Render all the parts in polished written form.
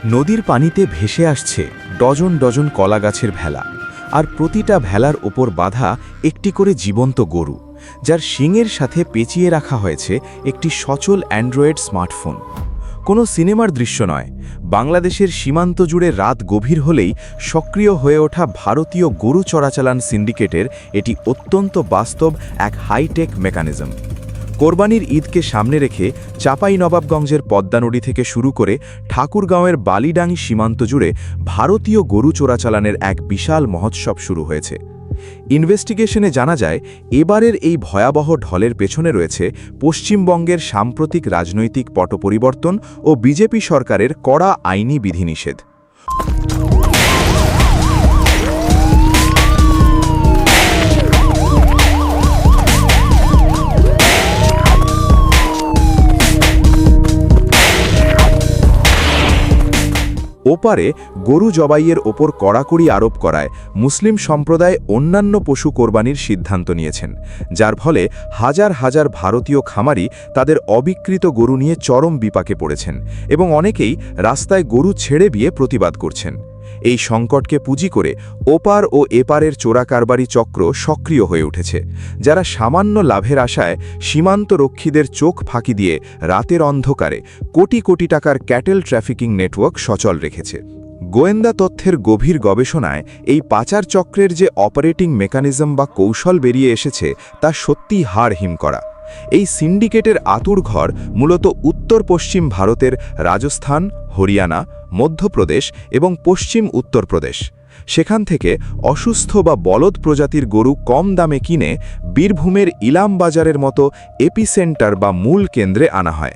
নদীর পানিতে ভেসে আসছে ডজন ডজন কলাগাছের ভেলা, আর প্রতিটা ভেলার ওপর বাঁধা একটি করে জীবন্ত গরু, যার শিংয়ের সাথে পেঁচিয়ে রাখা হয়েছে একটি সচল অ্যান্ড্রয়েড স্মার্টফোন। কোনো সিনেমার দৃশ্য নয়, বাংলাদেশের সীমান্ত জুড়ে রাত গভীর হলেই সক্রিয় হয়ে ওঠা ভারতীয় গরু চোরাচালান সিন্ডিকেটের এটি অত্যন্ত বাস্তব এক হাইটেক মেকানিজম। কোরবানির ঈদকে সামনে রেখে চাঁপাইনবাবগঞ্জের পদ্মা নদী থেকে শুরু করে ঠাকুরগাঁওয়ের বালিডাঙ্গি সীমান্ত জুড়ে ভারতীয় গরু চোরাচালানের এক বিশাল মহোৎসব শুরু হয়েছে। ইনভেস্টিগেশনে জানা যায়, এবারের এই ভয়াবহ ঢলের পেছনে রয়েছে পশ্চিমবঙ্গের সাম্প্রতিক রাজনৈতিক পটপরিবর্তন ও বিজেপি সরকারের কড়া আইনি বিধিনিষেধ। ওপারে গরু জবাইয়ের ওপর কড়াকড়ি আরোপ করায় মুসলিম সম্প্রদায় অন্যান্য পশু কোরবানির সিদ্ধান্ত নিয়েছেন, যার ফলে হাজার হাজার ভারতীয় খামারি তাদের অবিকৃত গরু নিয়ে চরম বিপাকে পড়েছেন এবং অনেকেই রাস্তায় গরু ছেড়ে দিয়ে প্রতিবাদ করছেন। এই সংকটকে পুঁজি করে ওপার ও এপারের চোরাকারবারি চক্র সক্রিয় হয়ে উঠেছে, যারা সামান্য লাভের আশায় সীমান্তরক্ষীদের চোখ ফাঁকি দিয়ে রাতের অন্ধকারে কোটি কোটি টাকার ক্যাটেল ট্রাফিকিং নেটওয়ার্ক সচল রেখেছে। গোয়েন্দা তথ্যের গভীর গবেষণায় এই পাচার চক্রের যে অপারেটিং মেকানিজম বা কৌশল বেরিয়ে এসেছে তা সত্যিই হাড় হিম করা। এই সিন্ডিকেটের আঁতুড়ঘর মূলত উত্তর পশ্চিম ভারতের রাজস্থান, হরিয়ানা, মধ্যপ্রদেশ এবং পশ্চিম উত্তরপ্রদেশ। সেখান থেকে অসুস্থ বা বলদ প্রজাতির গরু কম দামে কিনে বীরভূমের ইলাম বাজারের মতো এপিসেন্টার বা মূল কেন্দ্রে আনা হয়।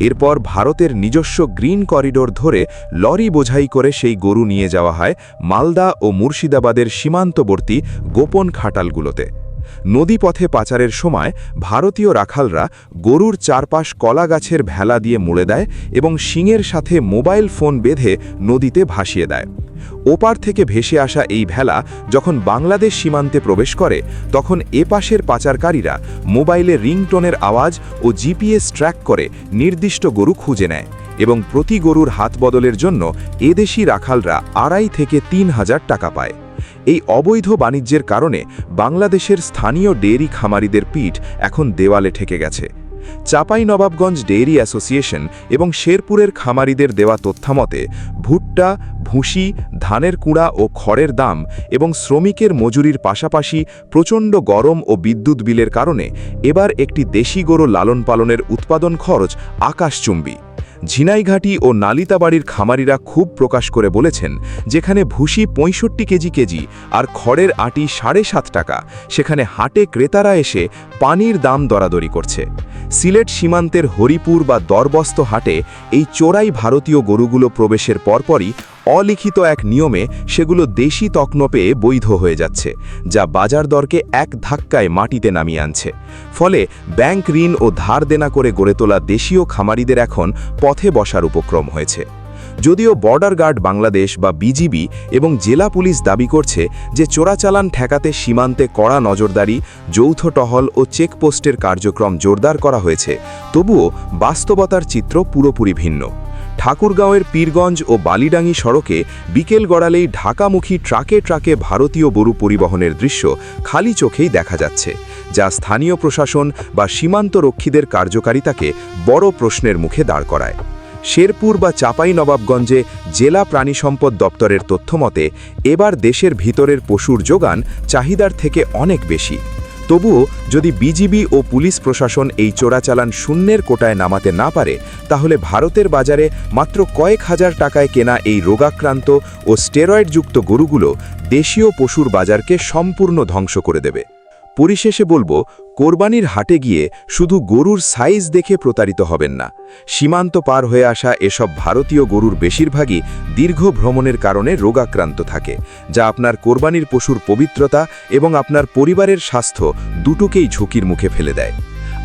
এরপর ভারতের নিজস্ব গ্রিন করিডোর ধরে লরি বোঝাই করে সেই গরু নিয়ে যাওয়া হয় মালদা ও মুর্শিদাবাদের সীমান্তবর্তী গোপন খাটালগুলোতে। নদীপথে পাচারের সময় ভারতীয় রাখালরা গরুর চারপাশ কলা গাছের ভেলা দিয়ে মুড়ে দেয় এবং শিংয়ের সাথে মোবাইল ফোন বেঁধে নদীতে ভাসিয়ে দেয়। ওপার থেকে ভেসে আসা এই ভেলা যখন বাংলাদেশ সীমান্তে প্রবেশ করে, তখন এপাশের পাচারকারীরা মোবাইলে রিংটোনের আওয়াজ ও জিপিএস ট্র্যাক করে নির্দিষ্ট গরু খুঁজে নেয় এবং প্রতি গরুর হাত বদলের জন্য এদেশি রাখালরা 2,500 থেকে 3,000 টাকা পায়। এই অবৈধ বাণিজ্যের কারণে বাংলাদেশের স্থানীয় ডেয়ারি খামারিদের পিঠ এখন দেওয়ালে ঠেকে গেছে। চাঁপাইনবাবগঞ্জ ডেয়ারি অ্যাসোসিয়েশন এবং শেরপুরের খামারিদের দেওয়া তথ্যমতে ভুট্টা, ভুসি, ধানের কুঁড়া ও খড়ের দাম এবং শ্রমিকের মজুরির পাশাপাশি প্রচণ্ড গরম ও বিদ্যুৎ বিলের কারণে এবার একটি দেশি গরু লালন পালনের উৎপাদন খরচ আকাশচুম্বী। ঝিনাইঘাটি ও নালিতাবাড়ির খামারিরা খুব প্রকাশ করে বলেছেন, যেখানে ভুসি 65 কেজি আর খড়ের আটি 7.5 টাকা, সেখানে হাটে ক্রেতারা এসে পানির দাম দরাদরি করছে। সিলেট সীমান্তের হরিপুর বা দরবস্ত হাটে এই চোরাই ভারতীয় গরুগুলো প্রবেশের পরপরই অলিখিত এক নিয়মে সেগুলো দেশি তকন পেয়ে বৈধ হয়ে যাচ্ছে, যা বাজার দরকে এক ধাক্কায় মাটিতে নামিয়ে আনছে। ফলে ব্যাংক ঋণ ও ধার দেনা করে গড়ে তোলা দেশীয় খামারিদের এখন পথে বসার উপক্রম হয়েছে। যদিও বর্ডার গার্ড বাংলাদেশ বা বিজিবি এবং জেলা পুলিশ দাবি করছে যে চোরাচালান ঠেকাতে সীমান্তে কড়া নজরদারি, যৌথ টহল ও চেকপোস্টের কার্যক্রম জোরদার করা হয়েছে, তবুও বাস্তবতার চিত্র পুরোপুরি ভিন্ন। ঠাকুরগাঁওয়ের পীরগঞ্জ ও বালিডাঙ্গি সড়কে বিকেল গড়ালেই ঢাকামুখী ট্রাকে ট্রাকে ভারতীয় গরু পরিবহনের দৃশ্য খালি চোখেই দেখা যাচ্ছে, যা স্থানীয় প্রশাসন বা সীমান্তরক্ষীদের কার্যকারিতাকে বড় প্রশ্নের মুখে দাঁড় করায়। শেরপুর বা চাঁপাইনবাবগঞ্জে জেলা প্রাণিসম্পদ দপ্তরের তথ্যমতে এবার দেশের ভিতরের পশুর যোগান চাহিদার থেকে অনেক বেশি। তবুও যদি বিজিবি ও পুলিশ প্রশাসন এই চোরাচালান শূন্যের কোটায় নামাতে না পারে, তাহলে ভারতের বাজারে মাত্র কয়েক হাজার টাকায় কেনা এই রোগাক্রান্ত ও স্টেরয়েডযুক্ত গরুগুলো দেশীয় পশুর বাজারকে সম্পূর্ণ ধ্বংস করে দেবে। পরিশেষে বলবো, কোরবানির হাটে গিয়ে শুধু গরুর সাইজ দেখে প্রতারিত হবেন না। সীমান্ত পার হয়ে আসা এসব ভারতীয় গরুর বেশিরভাগই দীর্ঘ ভ্রমণের কারণে রোগাক্রান্ত থাকে, যা আপনার কোরবানির পশুর পবিত্রতা এবং আপনার পরিবারের স্বাস্থ্য দুটোকেই ঝুঁকির মুখে ফেলে দেয়।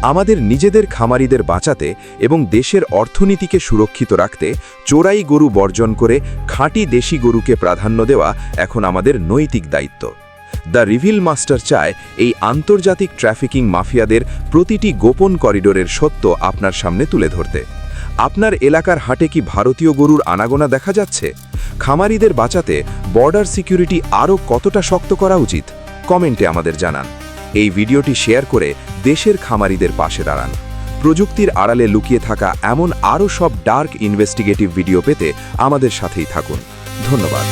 আমাদের নিজেদের খামারিদের বাঁচাতে এবং দেশের অর্থনীতিকে সুরক্ষিত রাখতে চোরাই গরু বর্জন করে খাঁটি দেশি গরুকে প্রাধান্য দেওয়া এখন আমাদের নৈতিক দায়িত্ব। দ্য রিভিল মাস্টার চায় এই আন্তর্জাতিক ট্রাফিকিং মাফিয়াদের প্রতিটি গোপন করিডোরের সত্য আপনার সামনে তুলে ধরতে। আপনার এলাকার হাটে কি ভারতীয় গরুর আনাগোনা দেখা যাচ্ছে? খামারিদের বাঁচাতে বর্ডার সিকিউরিটি আরও কতটা শক্ত করা উচিত? কমেন্টে আমাদের জানান। এই ভিডিওটি শেয়ার করে দেশের খামারিদের পাশে দাঁড়ান। প্রযুক্তির আড়ালে লুকিয়ে থাকা এমন আরও সব ডার্ক ইনভেস্টিগেটিভ ভিডিও পেতে আমাদের সাথেই থাকুন। ধন্যবাদ।